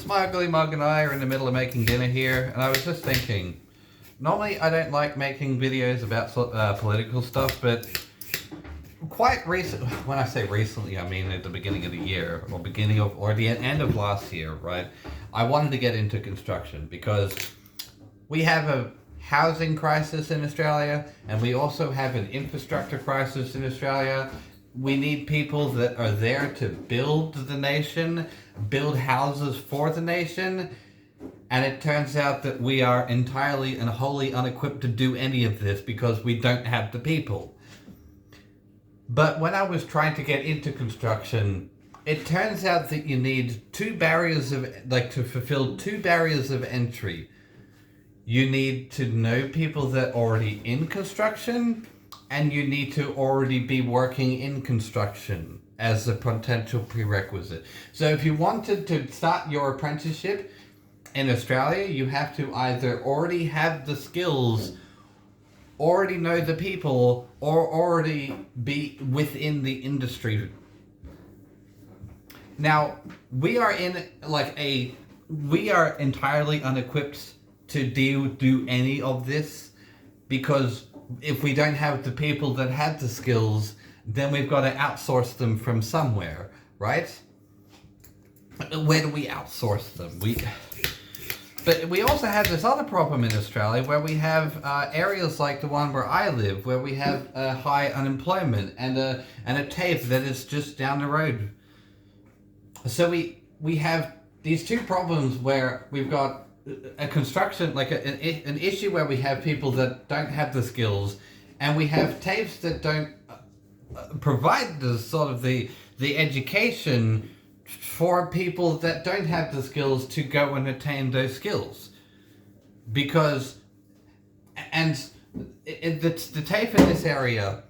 Smuggly Mug and I are in the middle of making dinner here, and I was just thinking, normally I don't like making videos about political stuff, but quite recent, when I say recently, I mean at the beginning of the year, or the end of last year, right? I wanted to get into construction because we have a housing crisis in Australia, and we also have an infrastructure crisis in Australia. We need people that are there to build the nation, build houses for the nation, and it turns out that we are entirely and wholly unequipped to do any of this because we don't have the people. But when I was trying to get into construction, it turns out that you need to fulfill two barriers of entry. You need to know people that are already in construction, and you need to already be working in construction as a potential prerequisite. So if you wanted to start your apprenticeship in Australia, you have to either already have the skills, already know the people, or already be within the industry. Now, we are entirely unequipped to do any of this, because if we don't have the people that have the skills, then we've got to outsource them from somewhere, right? Where do we outsource them? But we also have this other problem in Australia where we have areas like the one where I live, where we have high unemployment and a TAFE that is just down the road. So we have these two problems where we've got a construction, like an issue where we have people that don't have the skills, and we have TAFEs that don't provide the sort of the education for people that don't have the skills to go and attain those skills. Because, and the TAFE in this area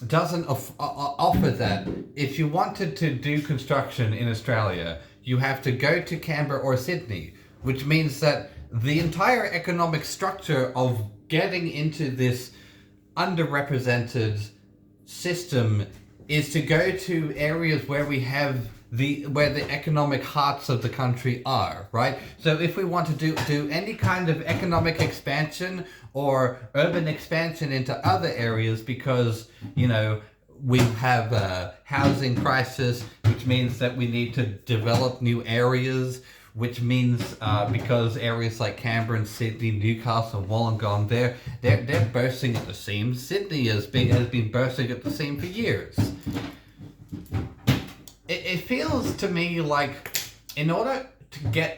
doesn't offer that. If you wanted to do construction in Australia, you have to go to Canberra or Sydney, which means that the entire economic structure of getting into this underrepresented system is to go to areas where we have where the economic hearts of the country are, right? So if we want to do any kind of economic expansion or urban expansion into other areas, because, you know, we have a housing crisis, which means that we need to develop new areas, which means because areas like Canberra and Sydney, Newcastle and Wollongong, they're bursting at the seams. Sydney has been bursting at the seam for years. It feels to me like in order to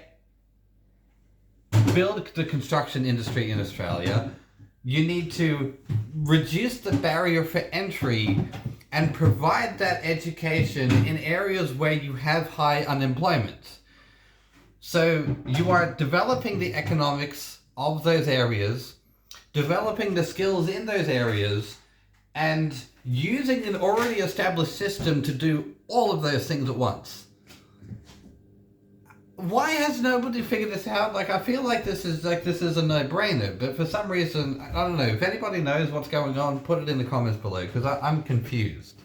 build the construction industry in Australia, you need to reduce the barrier for entry and provide that education in areas where you have high unemployment. So you are developing the economics of those areas, developing the skills in those areas, and using an already established system to do all of those things at once. Why has nobody figured this out? Like, I feel like this is a no-brainer, but for some reason, I don't know. If anybody knows what's going on, put it in the comments below, because I'm confused.